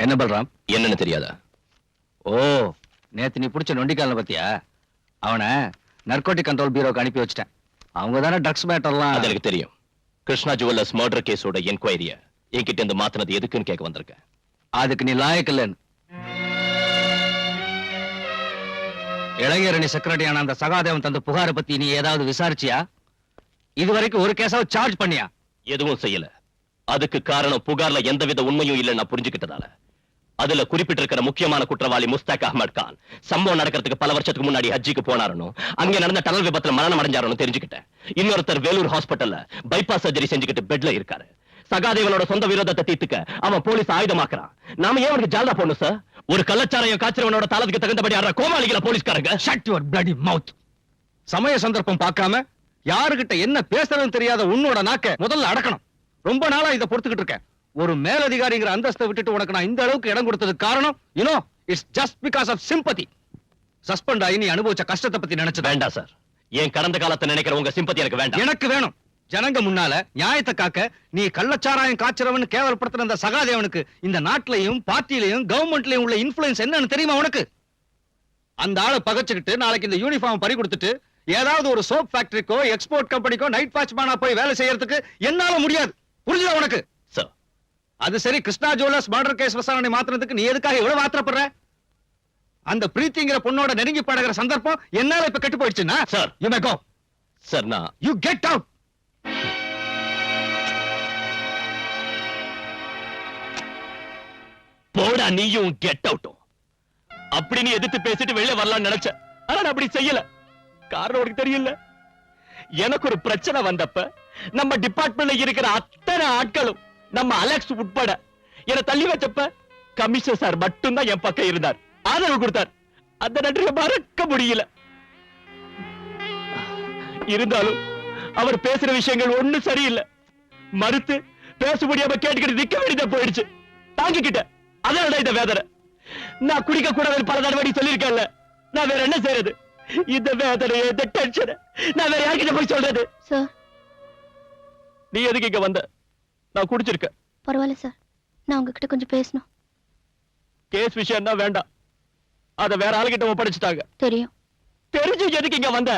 என்ன பல்ராம்? என்னன்னு தெரியாதா? ஓ, நேத்து நீ பிடிச்ச நொண்டிக்கால பத்தியா? அவனை நர்கோட்டிக் கண்ட்ரோல் பியூரோக்கு அனுப்பி வச்சிட்டேன். அவங்க தானே ட்ரக்ஸ் மேட்டர்லாம். அது எனக்கு தெரியும். கிருஷ்ணா ஜுவல்லர்ஸ் மர்டர் கேஸோட என்கொயரிய என்கிட்ட இருந்து மாத்தினது எதுக்குன்னு கேட்க வந்திருக்கேன். அதுக்கு நீ லாயக்கு இல்லன்னு. இளைஞரணி செக்ரட்டரியான அந்த சகாதேவன் தந்த புகாரை பத்தி நீ ஏதாவது விசாரிச்சியா? இதுவரைக்கும் ஒரு கேஸாவது சார்ஜ் பண்ணியா? எதுவும் செய்யல. அதுக்கு காரணம் புகார்ல எந்தவித உண்மையும் இல்ல நான் புரிஞ்சுக்கிட்டதால. அதுல குறிப்பிட்டிருக்கிற முக்கியமான குற்றவாளி முஸ்தாக் அஹமத் கான் சம்பவம் நடக்கிறதுக்கு பல வருஷத்துக்கு முன்னாடி ஹஜ்ஜிக்கு போனாரனும் அங்க நடந்த டனல் விபத்துல மரணம் அடைஞ்சாரனும் தெரிஞ்சுக்கிட்டேன். இன்னொருத்தர் வேலூர் ஹாஸ்பிட்டல்ல பைபாஸ் சர்ஜரி செஞ்சுக்கிட்டு பெட்ல இருக்காரு. சகாதேவனோட சொந்த விரோதத்தை தீர்த்துக்க அவன் போலீஸ் ஆயுதமாக்குறான். நாம ஏன் அவனுக்கு ஜால்தா போடணும் சார்? ஒரு கள்ளச்சாரையும் காய்ச்சறவனோட தாளத்துக்கு தகுந்தபடி ஆடுற கோமாளிகள போலீஸ்காரங்க. ஷட் யுவர் பிளடி மவுத். சமய சந்தர்ப்பம் பார்க்காம யாருகிட்ட என்ன பேசுறதுன்னு தெரியாத உன்னோட நாக்க முதல்ல அடக்கணும். ரொம்ப நாளா இதை பொறுத்துக்கிட்டு இருக்கேன். ஒரு மேலதிகாரிங்கிற அந்தஸ்தை விட்டுட்டு உனக்கு நான் இந்த அளவுக்கு இடம் கொடுத்ததுக்கு காரணம் it's just because of sympathy. Suspend ஆகி நீ அனுபவிச்ச கஷ்டத்தை பத்தி நினைச்சு வேண்டாம் சார். என் கடந்த காலத்தை நினைக்கிற உங்க சிம்பத்தி எனக்கு வேண்டாம். எனக்கு வேணும். ஜனங்க முன்னால நியாயத்தை காக்க நீ கள்ளச்சாராயம் காய்ச்சறவன் கேவலப்படுத்தின அந்த சகாதேவனுக்கு இந்த நாட்டிலையும் பார்ட்டிலையும் கவர்மெண்ட்லயும் உள்ள இன்ஃபுளுன்ஸ் என்னன்னு தெரியுமா உனக்கு? அந்த ஆளை பகச்சுக்கிட்டு நாளைக்கு இந்த யூனிஃபார்ம் பறி கொடுத்துட்டு ஏதாவது ஒரு சோப் ஃபேக்டரிக்கோ எக்ஸ்போர்ட் கம்பெனிக்கோ நைட் வாட்ச்மேனா போய் வேலை செய்யறதுக்கு என்னால முடியாது. புரிஞ்சுதா உனக்கு? சார் அது சரி. கிருஷ்ணா ஜுவல்லர்ஸ் மர்டர் கேஸ் விசாரணை மாத்திரத்துக்கு நீ எதுக்காக எவ்வளவு ஆத்திரப்படுற? அந்த பிரீத்திங்கிற பொண்ணோட நெருங்கி பழகிற சந்தர்ப்பம் என்னால இப்ப கெட்டு போயிடுச்சுன்னா sir you may go. Sir நான் யூ கெட் அவுட். போடா நீயும் கெட் அவுட்டும். அப்படி நீ எதிர்த்து பேசிட்டு வெளியே வரலாம்னு நினைச்ச. ஆனா நான் அப்படி செய்யல. காரணம் உனக்கு தெரியல. எனக்கு ஒரு பிரச்சனை வந்தப்ப நம்ம டிபார்ட்மெண்ட்ல இருக்கிற அத்தனை ஆட்களும் நம்ம அலெக்ஸ் உட்பட என்ன தள்ளி வச்சப்ப கமிஷனர் சார் மட்டும்தான் என் பக்கம் இருந்தார், ஆதரவு கொடுத்தார். அந்த நன்றியை மறக்க முடியல. இருந்தாலும் அவர் பேசுற விஷயங்கள் ஒண்ணும் சரியில்லை. மறுத்து பேச முடியாம கேட்டுக்கிட்டு நிக்க வேண்டியதா போயிடுச்சு. தாங்கிக்கிட்டேன். அதனால இந்த வேதனை. நான் குடிக்க கூடாதுன்னு பல தடவை சொல்லியிருக்கேன்ல. நான் வேற என்ன செய்யறது? இந்த வேதனை, இந்த டென்ஷன் நான் வேற யார்கிட்ட போய் சொல்றது? சார், நீ எதுக்கு இங்க வந்த? நான் குடிச்சிருக்கேன். பரவாயில்ல சார், நான் உங்ககிட்ட கொஞ்சம் பேசணும். கேஸ் விஷயம் தான் வேண்டாம். அத வேற ஆளுகிட்ட ஒப்படைச்சிட்டாங்க. தெரியும். தெரிஞ்சு எதுக்கு இங்க வந்த?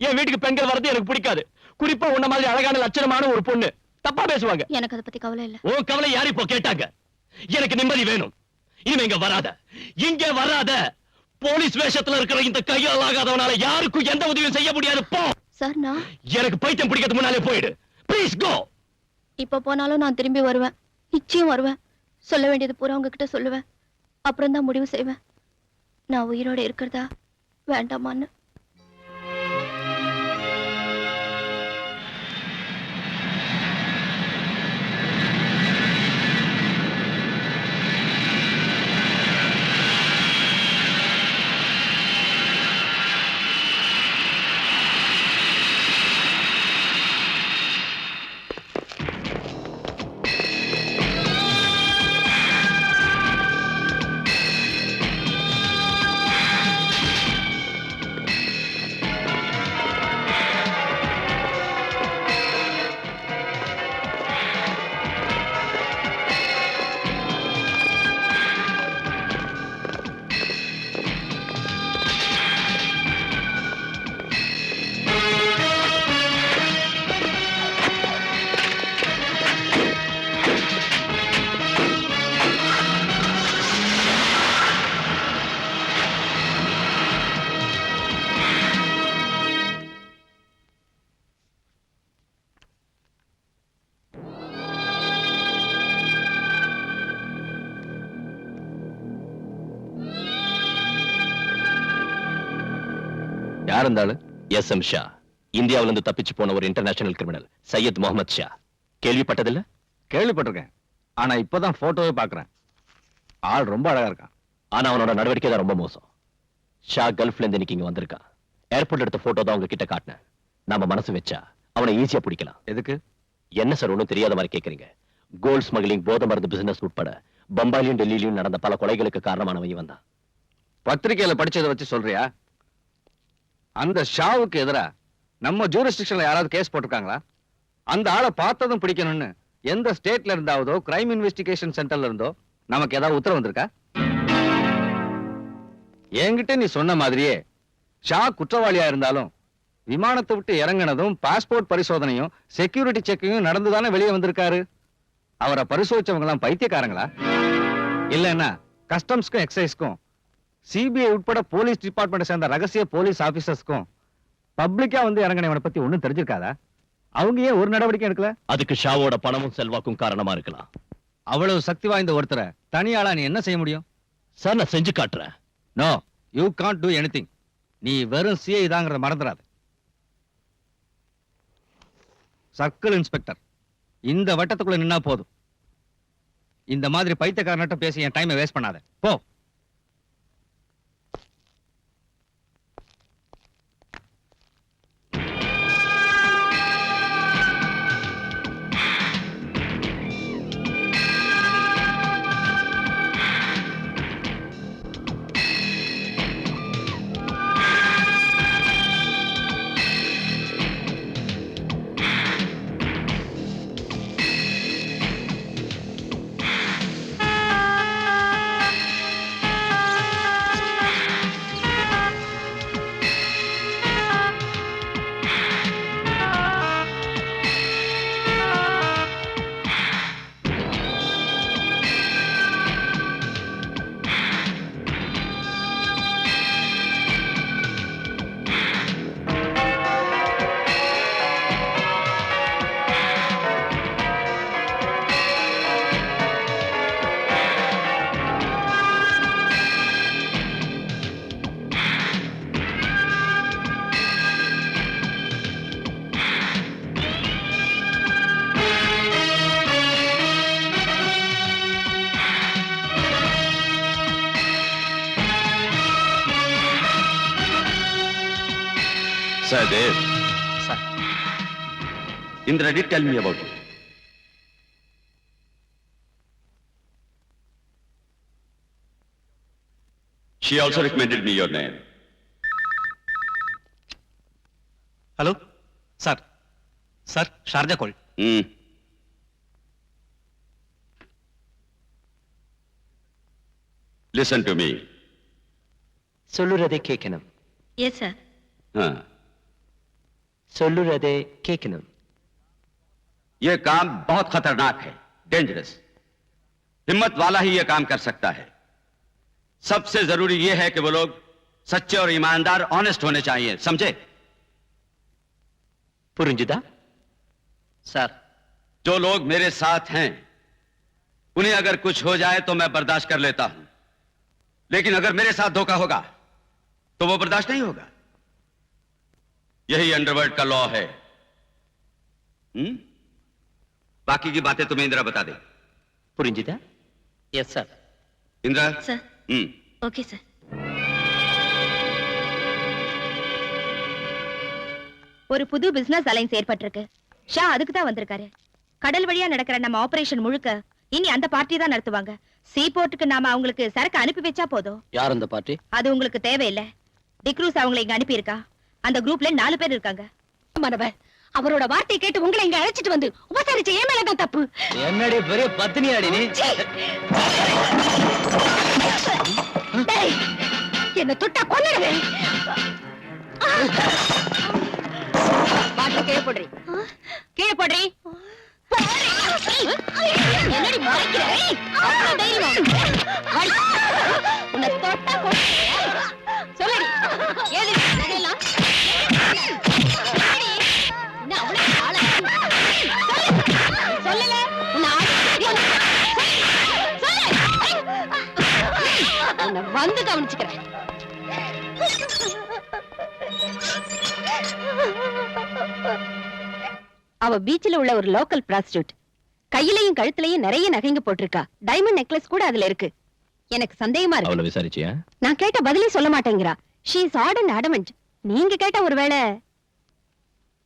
என் வீட்டுக்கு பெண்கள் வரது எனக்கு பிடிக்காது. குறிப்பா உன்ன மாதிரி அழகான லட்சணமான ஒரு பொண்ணு தப்பா பேசுவாங்க. எனக்கு அதை பத்தி கவலை இல்ல. ஓ கவலை யாரு இப்போ கேட்டாங்க? எனக்கு நிம்மதி வேணும். இனிமே இங்க வராத, இங்க வராத. போலீஸ் வேஷத்துல இருக்கிற இந்த கையால் ஆகாதவனால யாருக்கும் எந்த உதவியும் செய்ய முடியாது. போ. சார், நான் எனக்கு பைத்தியம் பிடிக்கிறதுக்கு முன்னாலே போயிடு. Please go. இப்ப போனாலும் நான் திரும்பி வருவேன். நிச்சயம் வருவேன். சொல்ல வேண்டியது பூரா உங்ககிட்ட சொல்லுவேன். அப்புறம் தான் முடிவு செய்வேன் நான் உயிரோட இருக்கிறதா வேண்டாமான்னு. யார் இருந்தாலும் எஸ்.எம். ஷா. இந்தியாவில இருந்து தப்பிச்சு போன ஒரு இன்டர்நேஷனல் கிரிமினல் சையத் முகமது ஷா. கேள்விப்பட்டதில்ல? கேள்விப்பட்டிருக்கேன். ஆனா இப்பதான் போட்டோவே பாக்குறேன். ஆள் ரொம்ப அழகா இருக்கான். ஆனா அவனோட நடவடிக்கை தான் ரொம்ப மோசம். ஷா கல்ஃப்ல இருந்து இன்னைக்கு இங்க வந்திருக்கான். ஏர்போர்ட் எடுத்த போட்டோ தான் உங்ககிட்ட காட்டினேன். நாம மனசு வச்சா அவனை ஈஸியா பிடிக்கலாம். எதுக்கு? என்ன சார் ஒண்ணும் தெரியாத மாதிரி கேக்குறீங்க? கோல்ட் ஸ்மக்லிங், போதை மருந்து பிசினஸ் உட்பட பம்பாயிலும் டெல்லியிலும் நடந்த பல கொலைகளுக்கு காரணமானவன் இவன் தான். பத்திரிகையில படிச்சதை வச்சு சொல்றியா? அந்த ஷாவுக்கு எதிரா நம்ம ஜூரிஸ்டிக்ஷன்ல யாராவது கேஸ் போட்டிருக்காங்களா? அந்த ஆளை பார்த்ததும் பிடிக்கணும்னு எந்த ஸ்டேட்ல இருந்தாவதோ கிரைம் இன்வெஸ்டிகேஷன் சென்டர்ல இருந்தோ நமக்கு ஏதாவது உத்தரவு வந்திருக்கா? என்கிட்ட நீ சொன்ன மாதிரியே ஷா குற்றவாளியா இருந்தாலும் விமானத்தை விட்டு இறங்கினதும் பாஸ்போர்ட் பரிசோதனையும் செக்யூரிட்டி செக்கிங்கும் நடந்துதானே வெளியே வந்திருக்காரு. அவரை பரிசோதிச்சவங்க எல்லாம் பைத்தியக்காரங்களா? இல்லன்னா கஸ்டம்ஸ்க்கும் எக்ஸைஸ்க்கும் சிபிஐ உட்பட போலீஸ் டிபார்ட்மெண்ட் சேர்ந்த ரகசிய போலீஸ் ஆபீசர்ஸ்க்கும் பப்ளிக்கா வந்து இறங்கினவனை பத்தி ஒண்ணும் தெரிஞ்சிருக்காதா? அவங்க ஏன் ஒரு நடவடிக்கை எடுக்கல? அதுக்கு ஷாவோட பணமும் செல்வாக்கும் காரணமா இருக்கலாம். அவ்வளவு சக்தி வாய்ந்த ஒருத்தரை தனியாளா நீ என்ன செய்ய முடியும்? சார், நான் செஞ்சு காட்டுறேன். No, you can't do anything. நீ வெறும் சிஐ தாங்கிறத மறந்துடாத. சர்க்கிள் இன்ஸ்பெக்டர் இந்த வட்டத்துக்குள்ள நின்னா போதும். இந்த மாதிரி பைத்தியக்காரன்ட்ட பேசி என் டைமை வேஸ்ட் பண்ணாத. போ. Sahdev. Sir. Indra did tell me about you. She also recommended me your name. Hello, sir. Sir, Sharjah call. Listen to me. சொல்லுறதை கேட்கணும். Yes sir. हाँ. சொல்லுறதை கேட்கணும். ये काम बहुत खतरनाक है, डेंजरस. हिम्मत वाला ही ये काम कर सकता है. सबसे जरूरी ये है कि वो लोग सच्चे और ईमानदार, ऑनेस्ट होने चाहिए, समझे? புரிஞ்சுதா? Sir. जो लोग मेरे साथ हैं, उन्हें अगर कुछ हो जाए तो मैं बर्दाश्त कर लेता हूं. लेकिन अगर मेरे साथ धोखा होगा तो वो बर्दाश्त नहीं होगा. यही अंडरवर्ल्ड का लॉ है. बाकी की बातें तुम्हें इंदिरा बता दे. புரிஞ்சுதா? Yes sir. Indira. Sir. Okay sir. ஒரு புது பிசினஸ் அலைன்ஸ் ஏற்பட்டிருக்கு. ஷா அதுக்கு தான் வந்திருக்காரு. கடல் வழியா நடக்கிற நம்ம ஆபரேஷன் முழுக்க இனி அந்த பார்ட்டி தான் நடத்துவாங்க. சீ போர்ட்டுக்கு நாம அவங்களுக்கு சரக்கு அனுப்பி வச்சா போதும். யார் அந்த பார்ட்டி? அது உங்களுக்கு தேவையில்லை. டிக்ரூஸ் அவங்களை இங்க அனுப்பி இருக்கா. அந்த குரூப்ல 4 பேர் இருக்காங்க. மனவர் அவரோட வார்த்தை கேட்டு உங்களை இங்க அழைச்சிட்டு வந்து உபசரிச்ச ஏன் மேலதான் தப்பு. என்னடி பெரிய பத்தினியாடி நீ? டேய், என்ன தொட்டா கொன்னுடுவேன். பாட்டு கீழே போடுறீ. கீழே போடுறீ. என்னடி மறைக்கிற? அவ்வளவு தைரியம் உனக்கு? உன்னை தொட்டா கொன்னுடுவேன். சொல்லடி. ஏது இதெல்லாம்? சொல்லல. உன்னை வந்து கவனிச்சுக்கிறேன். அவ பீச்சில் உள்ள ஒரு லோக்கல் பிராஸ்டியூட். கையிலையும் கழுத்துலயும் நிறைய நகைங்க போட்டிருக்கா. டைமண்ட் நெக்லஸ் கூட அதுல இருக்கு. எனக்கு சந்தேகமா இருக்கு. அவளை விசாரிச்சியா? நான் கேட்ட பதிலே சொல்ல மாட்டேங்கிறா. She is odd and adamant. நீங்க கேட்ட ஒருவேளை.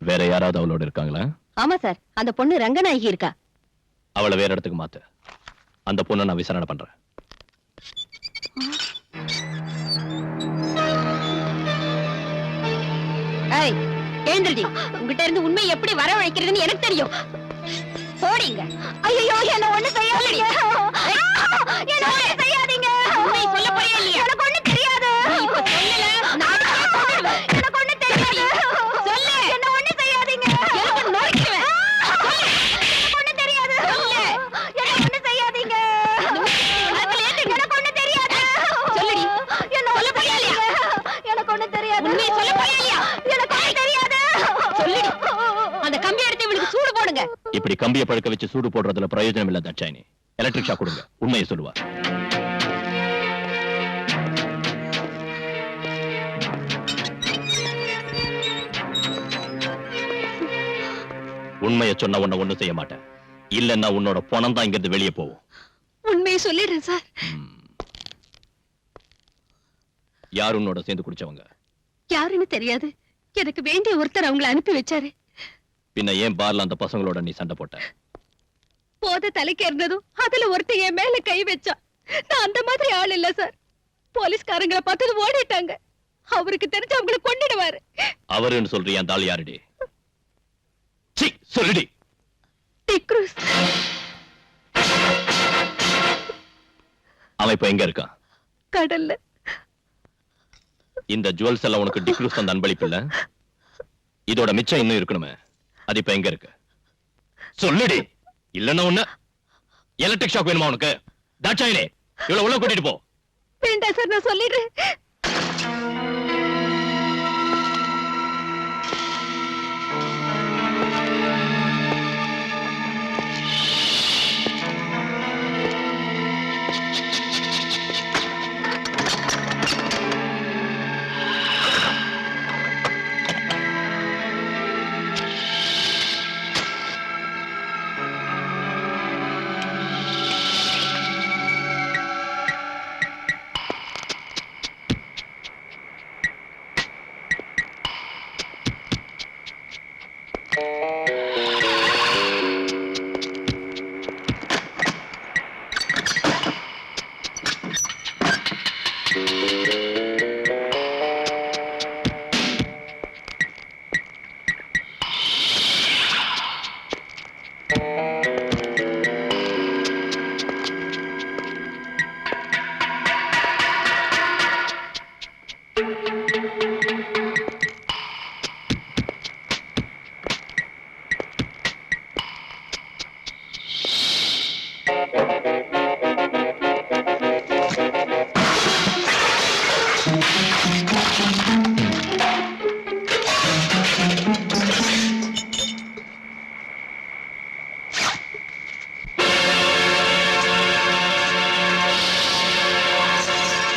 வேற யாராவது அவளோட இருக்காங்களா? ஆமா சார், அந்த பொண்ணு ரங்கநாயகி இருக்கா. அவளை வேற இடத்துக்கு மாத்து. அந்த பொண்ணை நான் விசாரணை பண்றேன். ஏய், எழுந்திருடி. உங்ககிட்ட இருந்து உண்மை எப்படி வரவழைக்கிறதுன்னு எனக்கு தெரியும். போடிங்க. ஐயோ, என்ன ஒண்ணு செய்யாதீங்க. இப்படி கம்பிய பழுக்க வச்சு சூடு போடுறதுல பிரயோஜனம் இல்ல தட்சாயினி. எலக்ட்ரிக் ஷாக் கொடுங்க, உண்மையை சொல்லுவா. உண்மையை சொன்ன உன்னை ஒண்ணும் செய்ய மாட்டேன். இல்லன்னா உன்னோட பணம் தான் இங்கிருந்து வெளியே போகும். உண்மையை சொல்லிடுறேன் சார். யார் உன்னோட சேர்ந்து குடிச்சவங்க? யாருன்னு தெரியாது. எனக்கு வேண்டிய ஒருத்தர் அவங்களை அனுப்பி வச்சாரு. பின்ன ஏன் பார்ல அந்த பசங்களோட நீ சண்டை போட்ட? போத தலைக்கு இருந்ததும் அதுல ஒருத்தர் என் மேல கை வச்சா. நான் அந்த மாதிரி ஆள் இல்ல சார். போலீஸ்காரங்களை பார்த்தது ஓடிட்டாங்க. அவருக்கு தெரிஞ்சு அவங்களை கொன்னுடுவாரு. அவருன்னு சொல்றிய அந்த ஆள் யாருடி? சீ, சொல்லுடி. டிக்ரூஸ். அவன் இப்ப எங்க இருக்கான்? கடல்ல. இந்த ஜுவல்ஸ் எல்லாம் உனக்கு டிக்ரூஸ் தந்த அன்பளிப்பு இல்ல? இதோட மிச்சம் இன்னும் இருக்கணுமே, அது இப்ப எங்க இருக்கு? சொல்லுடி. இல்லன்னா ஒண்ணு எலக்ட்ரிக் ஷாக் வேணுமா உனக்கு? தாட்சாயினே, இவ்வளவு உள்ள கூட்டிட்டு போ. வேண்டாம் சார், நான் சொல்லிடுறேன்.